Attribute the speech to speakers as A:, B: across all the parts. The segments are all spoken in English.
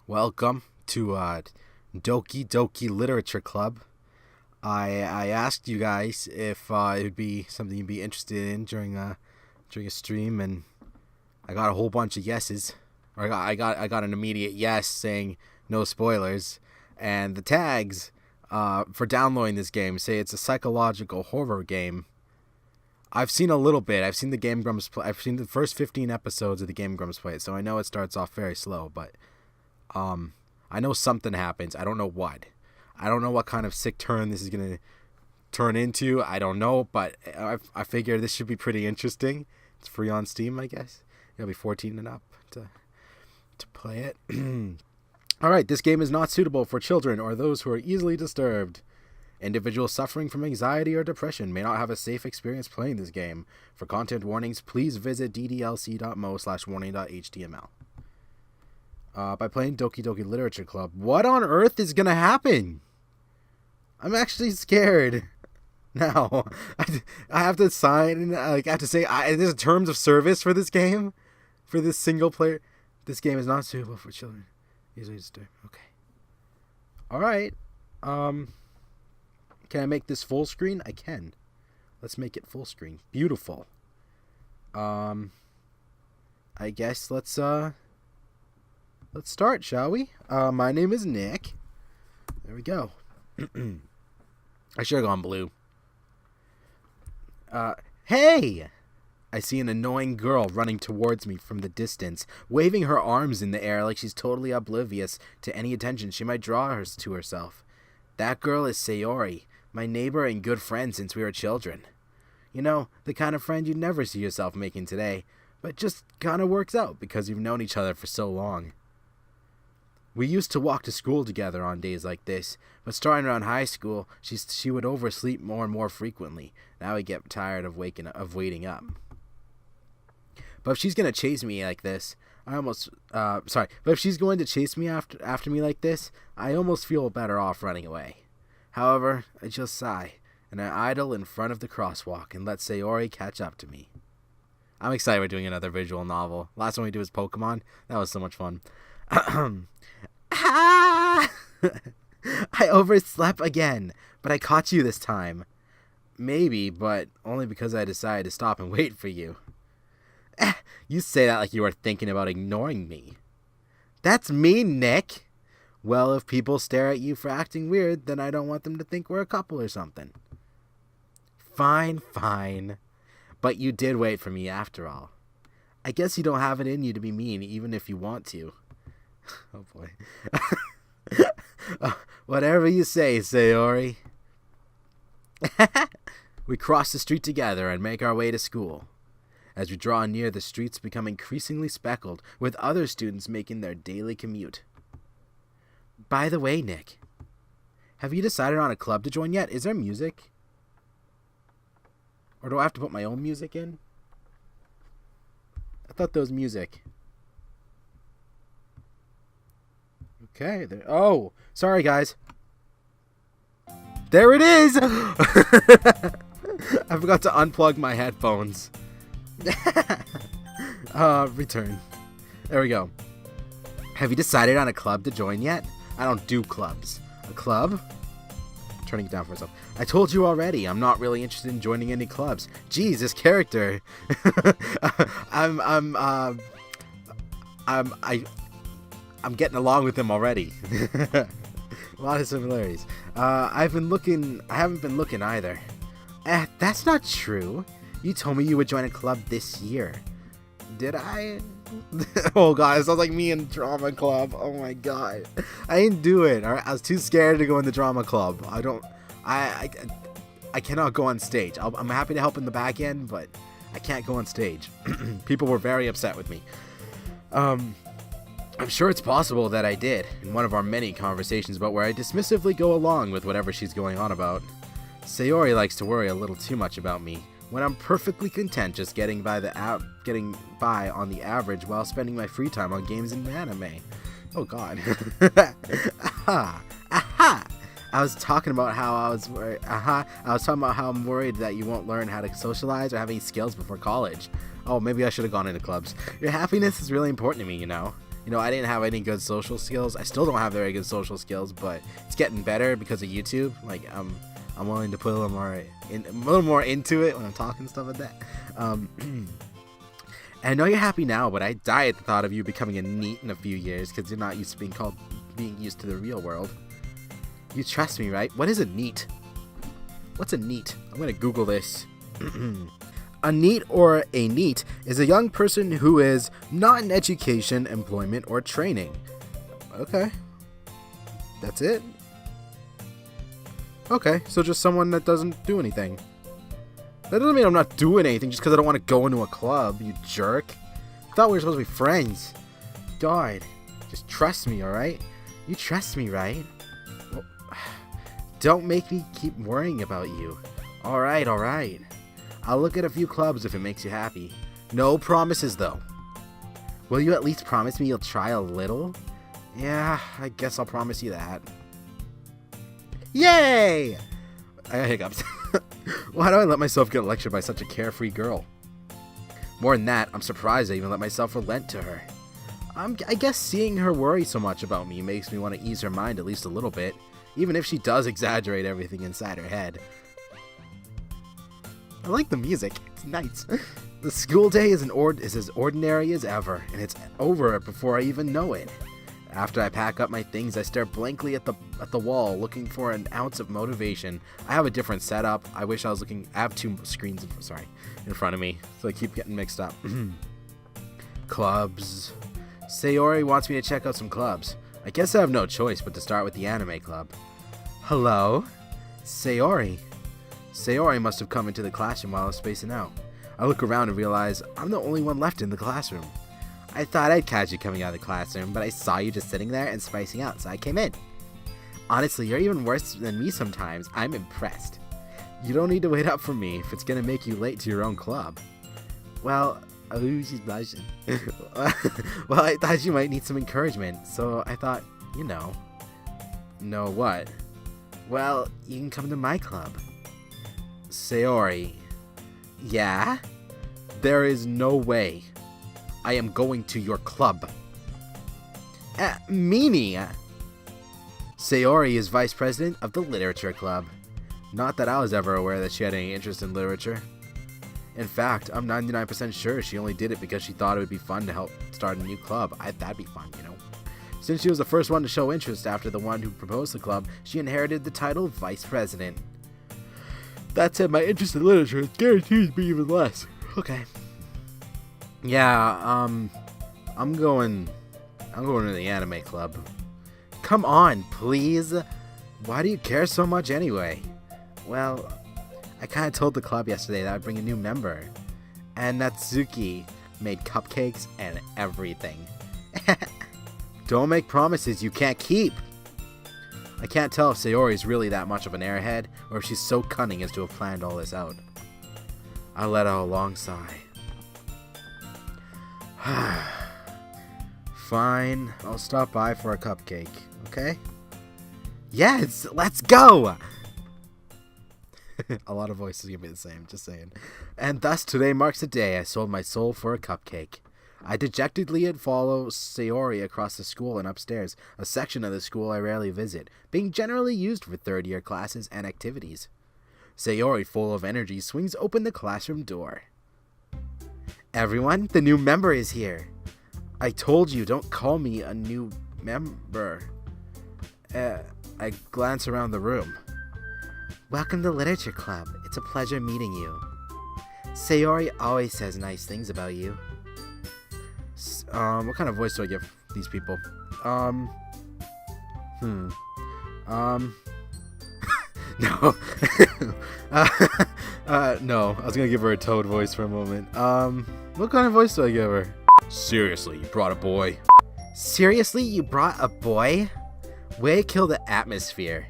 A: Welcome to Doki Doki Literature Club. I asked you guys if it would be something you'd be interested in during a stream, and I got a whole bunch of yeses. Or I got an immediate yes saying no spoilers, and the tags for downloading this game say it's a psychological horror game. I've seen a little bit. I've seen the Game Grumps play. I've seen the first 15 episodes of the Game Grumps play, so I know it starts off very slow, but I know something happens. I don't know what. I don't know what kind of sick turn this is going to turn into. I don't know, but I figure this should be pretty interesting. It's free on Steam, I guess. You'll be 14 and up to play it. All right, this game is not suitable for children or those who are easily disturbed. Individuals suffering from anxiety or depression may not have a safe experience playing this game. For content warnings, please visit ddlc.mo/warning.html. By playing Doki Doki Literature Club, what on earth is gonna happen? I'm actually scared. Now, I have to sign, I have to say, there's terms of service for this game, for this single player. This game is not suitable for children. Easily disturbed. Okay. All right. Can I make this full screen? I can. Let's make it full screen. Beautiful. I guess let's start, shall we? My name is Nick. There we go. I should have gone blue. Hey! I see an annoying girl running towards me from the distance, waving her arms in the air like she's totally oblivious to any attention she might draw to herself. That girl is Sayori, my neighbor and good friend since we were children. You know, the kind of friend you'd never see yourself making today, but just kind of works out because you've known each other for so long. We used to walk to school together on days like this, but starting around high school, she would oversleep more and more frequently. Now I get tired of waiting up. But if she's gonna chase me like this, But if she's going to chase me after me like this, I almost feel better off running away. However, I just sigh, and I idle in front of the crosswalk and let Sayori catch up to me. I'm excited we're doing another visual novel. Last one we did was Pokemon. That was so much fun. I overslept again, but I caught you this time. Maybe, but only because I decided to stop and wait for you. You say that like you are thinking about ignoring me. That's me, Nick. Well, if people stare at you for acting weird, then I don't want them to think we're a couple or something. Fine. But you did wait for me after all. I guess you don't have it in you to be mean, even if you want to. Oh boy. Whatever you say, Sayori. We cross the street together and make our way to school. As we draw near, the streets become increasingly speckled, with other students making their daily commute. By the way, Nick, have you decided on a club to join yet? Is there music? Or do I have to put my own music in? I thought there was music. Okay, there. Oh, sorry, guys. There it is! I forgot to unplug my headphones. Return. There we go. Have you decided on a club to join yet? I don't do clubs. A club? Turning it down for myself. I told you already, I'm not really interested in joining any clubs. Jeez, this character. I'm getting along with him already. A lot of similarities. I haven't been looking either. That's not true. You told me you would join a club this year. Did I? Oh god, it sounds like me in drama club. Oh my god. I didn't do it. Alright, I was too scared to go in the drama club. I cannot go on stage. I'm happy to help in the back end, but I can't go on stage. People were very upset with me. I'm sure it's possible that I did, in one of our many conversations about where I dismissively go along with whatever she's going on about. Sayori likes to worry a little too much about me, when I'm perfectly content just getting by on the average while spending my free time on games and anime. Oh god. Aha! I was talking about how I was talking about how I'm worried that you won't learn how to socialize or have any skills before college. Oh, maybe I should have gone into clubs. Your happiness is really important to me, you know. I didn't have any good social skills. I still don't have very good social skills, but it's getting better because of YouTube. Like, I'm willing to put a little more into it when I'm talking and stuff like that. And I know you're happy now, but I die at the thought of you becoming a NEET in a few years because you're not used to being used to the real world. You trust me, right? What is a NEET? What's a NEET? I'm gonna Google this. A NEET or a NEET is a young person who is not in education, employment, or training. Okay. That's it? Okay, so just someone that doesn't do anything. That doesn't mean I'm not doing anything just because I don't want to go into a club, you jerk. I thought we were supposed to be friends. God, just trust me, alright? You trust me, right? Well, don't make me keep worrying about you. Alright. I'll look at a few clubs if it makes you happy. No promises, though. Will you at least promise me you'll try a little? Yeah, I guess I'll promise you that. Yay! I got hiccups. Why do I let myself get lectured by such a carefree girl? More than that, I'm surprised I even let myself relent to her. I guess seeing her worry so much about me makes me want to ease her mind at least a little bit, even if she does exaggerate everything inside her head. I like the music. It's nice. The school day is as ordinary as ever, and it's over before I even know it. After I pack up my things, I stare blankly at the wall, looking for an ounce of motivation. I have a different setup. I have two screens in front of me, so I keep getting mixed up. Clubs. Sayori wants me to check out some clubs. I guess I have no choice but to start with the anime club. Hello? Sayori. Sayori must have come into the classroom while I was spacing out. I look around and realize I'm the only one left in the classroom. I thought I'd catch you coming out of the classroom, but I saw you just sitting there and spacing out, so I came in. Honestly, you're even worse than me sometimes. I'm impressed. You don't need to wait up for me if it's gonna make you late to your own club. Well, she's blushing. Well, I thought you might need some encouragement, so I thought, No what? Well, you can come to my club. Sayori. Yeah? There is no way I am going to your club. Mimi! Sayori is vice president of the literature club. Not that I was ever aware that she had any interest in literature. In fact, I'm 99% sure she only did it because she thought it would be fun to help start a new club. That'd be fun, Since she was the first one to show interest after the one who proposed the club, she inherited the title vice president. That said, my interest in literature is guaranteed to be even less. Okay. Yeah, I'm going to the anime club. Come on, please. Why do you care so much anyway? Well, I kind of told the club yesterday that I'd bring a new member. And Natsuki made cupcakes and everything. Don't make promises you can't keep. I can't tell if Sayori is really that much of an airhead, or if she's so cunning as to have planned all this out. I let out a long sigh. Fine, I'll stop by for a cupcake, okay? Yes, let's go! A lot of voices are gonna be the same, just saying. And thus today marks the day I sold my soul for a cupcake. I dejectedly follow Sayori across the school and upstairs, a section of the school I rarely visit, being generally used for third-year classes and activities. Sayori, full of energy, swings open the classroom door. Everyone, the new member is here. I told you, don't call me a new member. I glance around the room. Welcome to Literature Club. It's a pleasure meeting you. Sayori always says nice things about you. What kind of voice do I give these people? No. No, I was gonna give her a Toad voice for a moment. What kind of voice do I give her? Seriously, you brought a boy? Seriously, you brought a boy? Way to kill the atmosphere.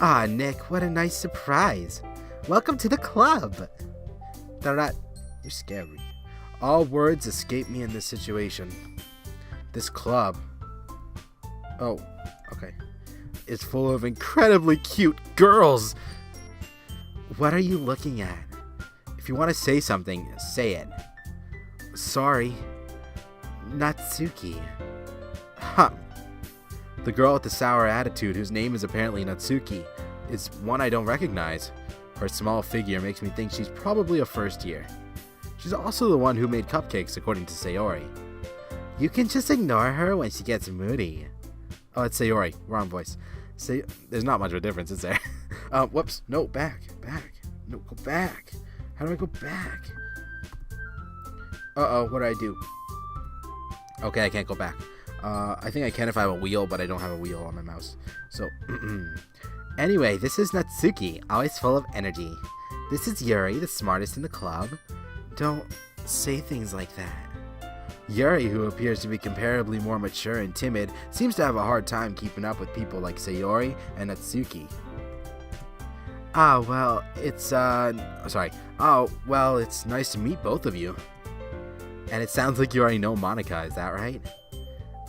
A: Ah, Nick, what a nice surprise. Welcome to the club. You're scary. All words escape me in this situation. This club. Oh, okay. is full of incredibly cute girls. What are you looking at? If you want to say something, say it. Sorry. Natsuki. Huh. The girl with the sour attitude, whose name is apparently Natsuki, is one I don't recognize. Her small figure makes me think she's probably a first year. She's also the one who made cupcakes, according to Sayori. You can just ignore her when she gets moody. Oh, it's Sayori. Wrong voice. There's not much of a difference, is there? Whoops. No, back. No, go back. How do I go back? Uh-oh, what do I do? Okay, I can't go back. I think I can if I have a wheel, but I don't have a wheel on my mouse. So, anyway, this is Natsuki, always full of energy. This is Yuri, the smartest in the club. Don't say things like that. Yuri, who appears to be comparably more mature and timid, seems to have a hard time keeping up with people like Sayori and Natsuki. It's nice to meet both of you. And it sounds like you already know Monica, is that right?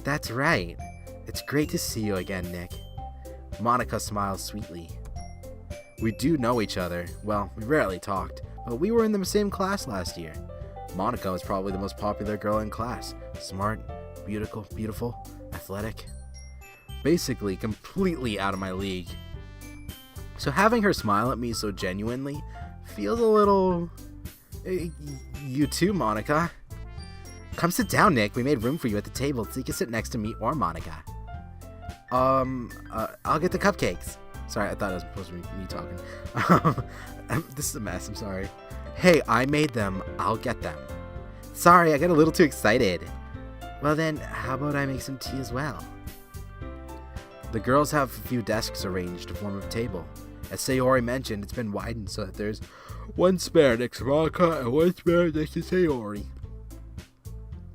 A: That's right. It's great to see you again, Nick. Monica smiles sweetly. We do know each other. Well, we rarely talked, but we were in the same class last year. Monica was probably the most popular girl in class. Smart, beautiful, athletic. Basically, completely out of my league. So having her smile at me so genuinely feels a little... You too, Monica. Come sit down, Nick. We made room for you at the table so you can sit next to me or Monica. I'll get the cupcakes. Sorry, I thought it was supposed to be me talking. This is a mess, I'm sorry. Hey, I made them. I'll get them. Sorry, I got a little too excited. Well then, how about I make some tea as well? The girls have a few desks arranged to form a table. As Sayori mentioned, it's been widened so that there's one spare next to Monica and one spare next to Sayori.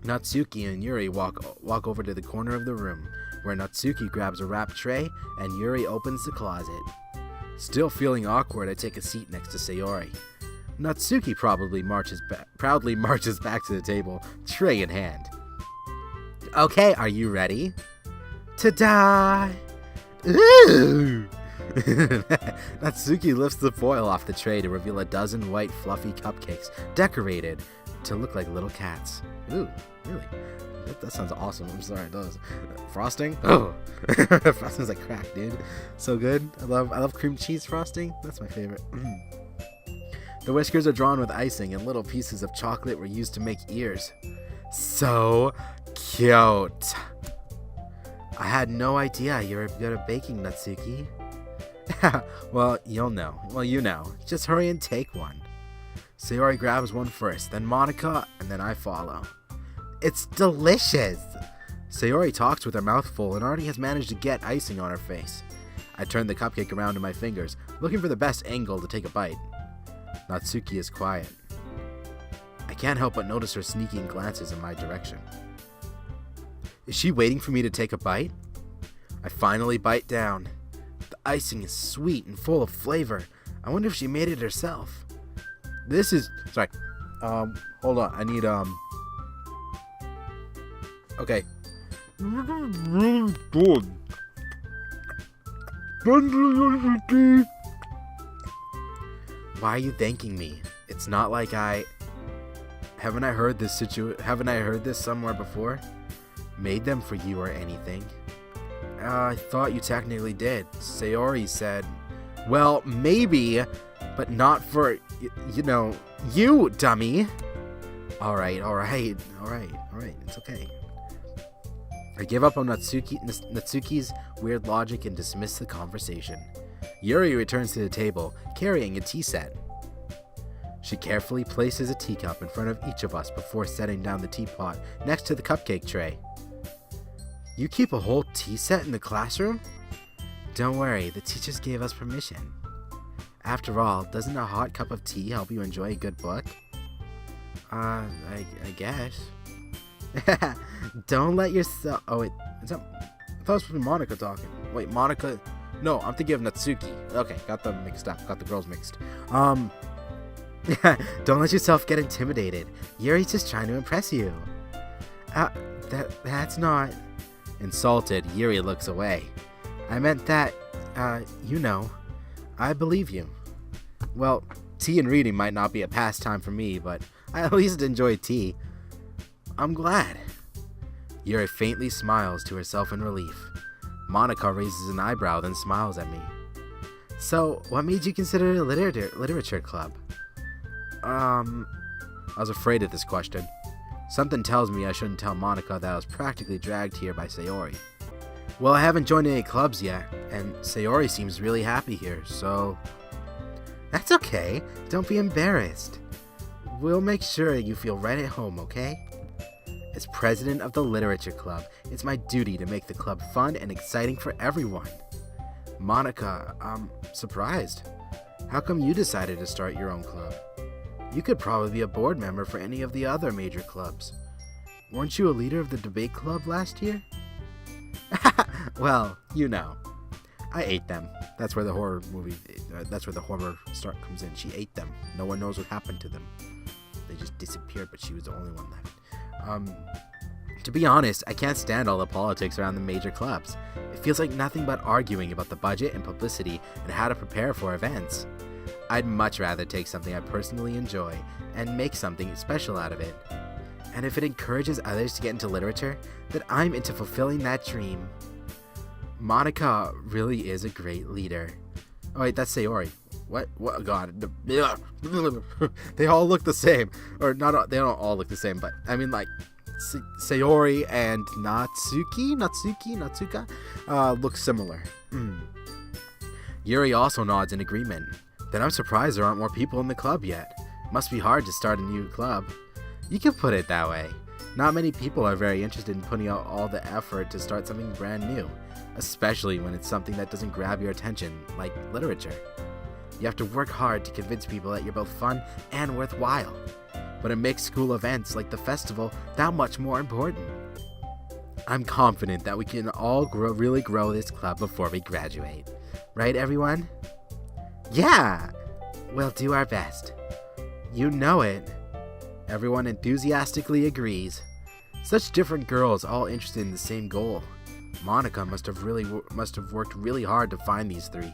A: Natsuki and Yuri walk over to the corner of the room, where Natsuki grabs a wrapped tray and Yuri opens the closet. Still feeling awkward, I take a seat next to Sayori. Natsuki proudly marches back to the table, tray in hand. Okay, are you ready? Ta-da! Ooh! Natsuki lifts the foil off the tray to reveal a dozen white fluffy cupcakes, decorated to look like little cats. Ooh, really? That sounds awesome. I'm sorry, it does. Frosting? Oh! Frosting's like crack, dude. So good. I love cream cheese frosting. That's my favorite. The whiskers are drawn with icing, and little pieces of chocolate were used to make ears. So cute. I had no idea you were good at baking, Natsuki. Well, you'll know. Well, you know. Just hurry and take one. Sayori grabs one first, then Monica, and then I follow. It's delicious! Sayori talks with her mouth full and already has managed to get icing on her face. I turn the cupcake around in my fingers, looking for the best angle to take a bite. Natsuki is quiet. I can't help but notice her sneaking glances in my direction. Is she waiting for me to take a bite? I finally bite down. The icing is sweet and full of flavor. I wonder if she made it herself. This is... Sorry. Hold on. I need, Okay. Really good. Why are you thanking me? It's not like Haven't I heard this somewhere before? Made them for you or anything? I thought you technically did. Sayori said, well, maybe, but not for, you, dummy. Alright, it's okay. I give up on Natsuki's weird logic and dismiss the conversation. Yuri returns to the table, carrying a tea set. She carefully places a teacup in front of each of us before setting down the teapot next to the cupcake tray. You keep a whole tea set in the classroom? Don't worry, the teachers gave us permission. After all, doesn't a hot cup of tea help you enjoy a good book? I guess. Don't let yourself... Oh, wait. I thought it was supposed to be Monica talking. Wait, Monica... No, I'm thinking of Natsuki. Okay, got them mixed up. Got the girls mixed. Don't let yourself get intimidated. Yuri's just trying to impress you. That's not... Insulted, Yuri looks away. I meant that, I believe you. Well, tea and reading might not be a pastime for me, but I at least enjoy tea. I'm glad. Yuri faintly smiles to herself in relief. Monica raises an eyebrow, then smiles at me. So, what made you consider it a literature club? I was afraid of this question. Something tells me I shouldn't tell Monica that I was practically dragged here by Sayori. Well, I haven't joined any clubs yet, and Sayori seems really happy here, so... That's okay. Don't be embarrassed. We'll make sure you feel right at home, okay? As president of the Literature Club, it's my duty to make the club fun and exciting for everyone. Monica, I'm surprised. How come you decided to start your own club? You could probably be a board member for any of the other major clubs. Weren't you a leader of the debate club last year? Well, I ate them. That's where the horror start comes in. She ate them. No one knows what happened to them. They just disappeared, but she was the only one left. To be honest, I can't stand all the politics around the major clubs. It feels like nothing but arguing about the budget and publicity and how to prepare for events. I'd much rather take something I personally enjoy and make something special out of it. And if it encourages others to get into literature, then I'm into fulfilling that dream. Monica really is a great leader. Oh wait, that's Sayori. What? God. They all look the same. Or not, they don't all look the same, but I mean like Sayori and Natsuka look similar. Yuri also nods in agreement. Then I'm surprised there aren't more people in the club yet. Must be hard to start a new club. You can put it that way. Not many people are very interested in putting out all the effort to start something brand new, especially when it's something that doesn't grab your attention, like literature. You have to work hard to convince people that you're both fun and worthwhile. But it makes school events like the festival that much more important. I'm confident that we can all really grow this club before we graduate. Right, everyone? Yeah! We'll do our best. You know it. Everyone enthusiastically agrees. Such different girls all interested in the same goal. Monica must have worked really hard to find these three.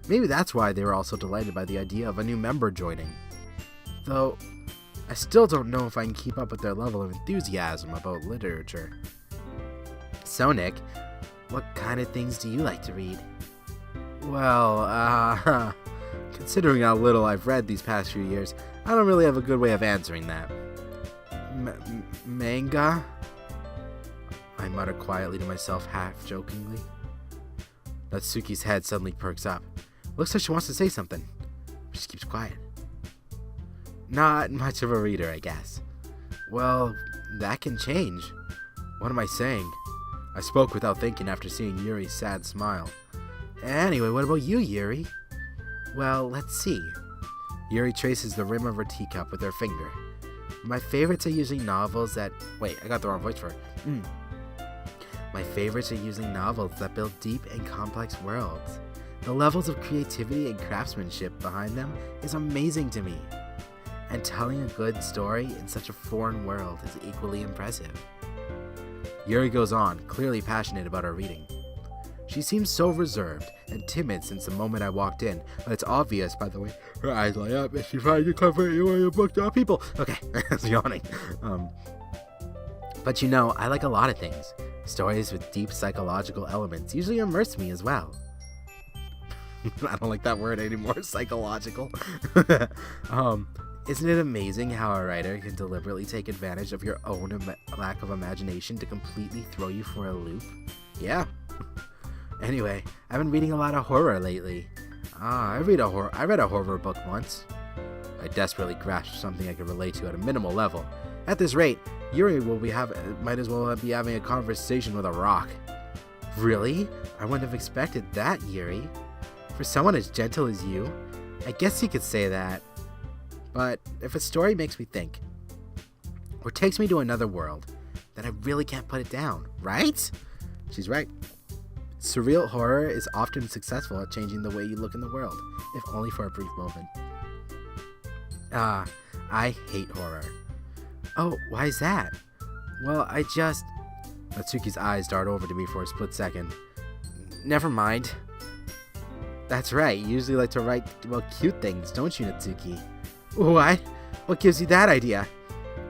A: Maybe that's why they were all so delighted by the idea of a new member joining. Though, I still don't know if I can keep up with their level of enthusiasm about literature. So Nick, what kind of things do you like to read? Well, considering how little I've read these past few years, I don't really have a good way of answering that. Manga? I mutter quietly to myself, half-jokingly. Natsuki's head suddenly perks up. Looks like she wants to say something. She just keeps quiet. Not much of a reader, I guess. Well, that can change. What am I saying? I spoke without thinking after seeing Yuri's sad smile. Anyway, what about you, Yuri? Well, let's see. Yuri traces the rim of her teacup with her finger. My favorites are usually novels that... Wait, I got the wrong voice for it. My favorites are usually novels that build deep and complex worlds. The levels of creativity and craftsmanship behind them is amazing to me. And telling a good story in such a foreign world is equally impressive. Yuri goes on, clearly passionate about her reading. She seems so reserved and timid since the moment I walked in, but it's obvious by the way her eyes light up as she finds a cover your book to people. Okay, I was yawning. But I like a lot of things. Stories with deep psychological elements usually immerse me as well. I don't like that word anymore, psychological. Isn't it amazing how a writer can deliberately take advantage of your own lack of imagination to completely throw you for a loop? Yeah. Anyway, I've been reading a lot of horror lately. I read a horror book once. I desperately grasped something I could relate to at a minimal level. At this rate, Yuri might as well be having a conversation with a rock. Really? I wouldn't have expected that, Yuri. For someone as gentle as you, I guess you could say that. But if a story makes me think, or takes me to another world, then I really can't put it down, right? She's right. Surreal horror is often successful at changing the way you look in the world, if only for a brief moment. I hate horror. Oh, why is that? Well, Natsuki's eyes dart over to me for a split second. never mind. That's right, you usually like to write, well, cute things, don't you, Natsuki? What? What gives you that idea?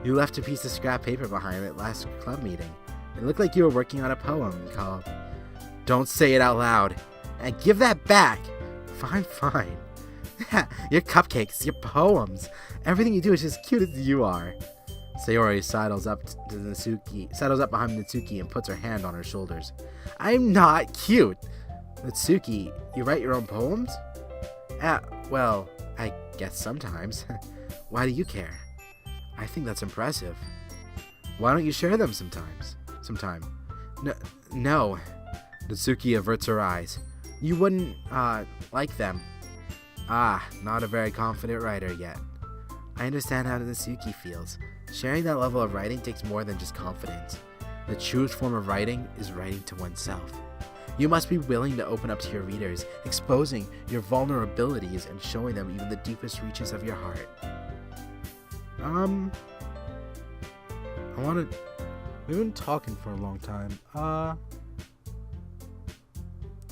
A: You left a piece of scrap paper behind at last club meeting. It looked like you were working on a poem called... Don't say it out loud. And give that back. Fine. Your cupcakes, your poems, everything you do is as cute as you are. Sayori sidles up behind Natsuki and puts her hand on her shoulders. I'm not cute. Natsuki, you write your own poems? Well, I guess sometimes. Why do you care? I think that's impressive. Why don't you share them sometime? No. Natsuki averts her eyes. You wouldn't, like them. Not a very confident writer yet. I understand how Natsuki feels. Sharing that level of writing takes more than just confidence. The truest form of writing is writing to oneself. You must be willing to open up to your readers, exposing your vulnerabilities and showing them even the deepest reaches of your heart. We've been talking for a long time.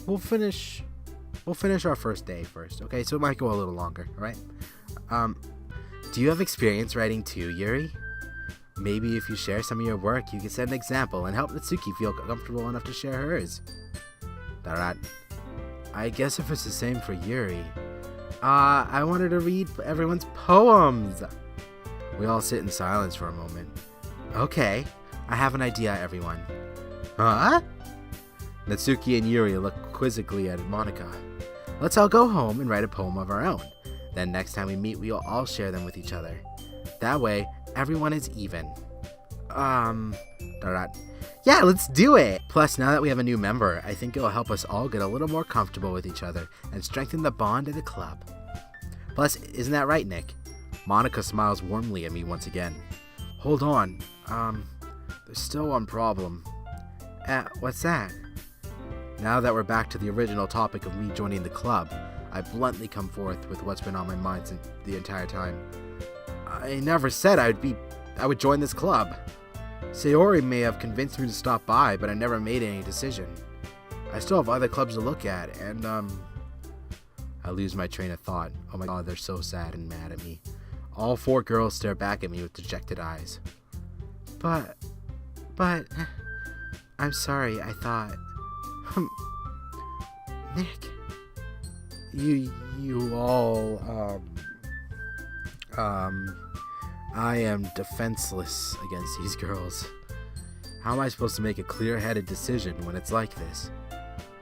A: We'll finish our first day first, okay? So it might go a little longer, alright? Do you have experience writing too, Yuri? Maybe if you share some of your work, you can set an example and help Natsuki feel comfortable enough to share hers. Alright. I guess if it's the same for Yuri. I wanted to read everyone's poems. We all sit in silence for a moment. Okay, I have an idea, everyone. Huh? Natsuki and Yuri look quizzically at Monika. Let's all go home and write a poem of our own. Then next time we meet, we will all share them with each other. That way, everyone is even. Yeah, let's do it! Plus, now that we have a new member, I think it will help us all get a little more comfortable with each other and strengthen the bond of the club. Plus, isn't that right, Nick? Monika smiles warmly at me once again. Hold on, there's still one problem. What's that? Now that we're back to the original topic of me joining the club, I bluntly come forth with what's been on my mind since the entire time. I never said I would join this club. Sayori may have convinced me to stop by, but I never made any decision. I still have other clubs to look at, and I lose my train of thought. Oh my god, they're so sad and mad at me. All four girls stare back at me with dejected eyes. But, I'm sorry, I thought... Nick, you all, I am defenseless against these girls. How am I supposed to make a clear-headed decision when it's like this?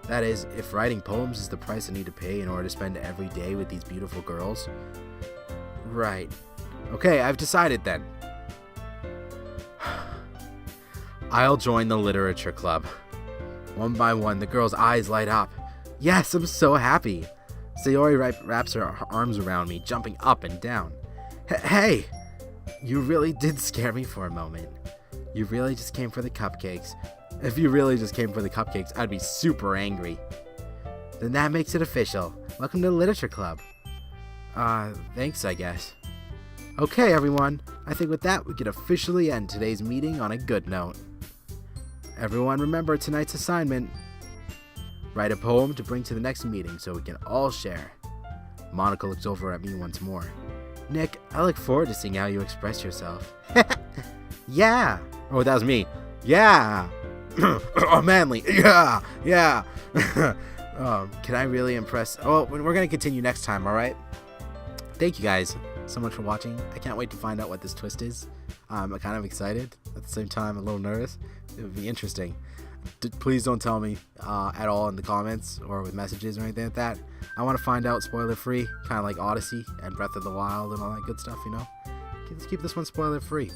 A: That is, if writing poems is the price I need to pay in order to spend every day with these beautiful girls? Right. Okay, I've decided then. I'll join the literature club. One by one, the girls' eyes light up. Yes, I'm so happy. Sayori wraps her arms around me, jumping up and down. Hey! You really did scare me for a moment. You really just came for the cupcakes. If you really just came for the cupcakes, I'd be super angry. Then that makes it official. Welcome to the literature club. Thanks, I guess. Okay, everyone. I think with that, we can officially end today's meeting on a good note. Everyone remember tonight's assignment. Write a poem to bring to the next meeting so we can all share. Monika looks over at me once more. Nick, I look forward to seeing how you express yourself. Yeah. Oh, that was me. Yeah. Oh, manly. Yeah. Can I really impress? Oh, we're going to continue next time, all right? Thank you guys so much for watching. I can't wait to find out what this twist is. I'm kind of excited. At the same time, a little nervous. It would be interesting. Please don't tell me at all in the comments or with messages or anything like that. I want to find out spoiler free, kind of like Odyssey and Breath of the Wild and all that good stuff, you know. Let's keep this one spoiler free.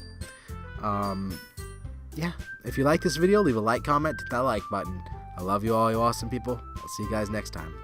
A: Yeah, if you like this video, leave a like, comment, hit that like button. I love you all, you awesome people. I'll see you guys next time.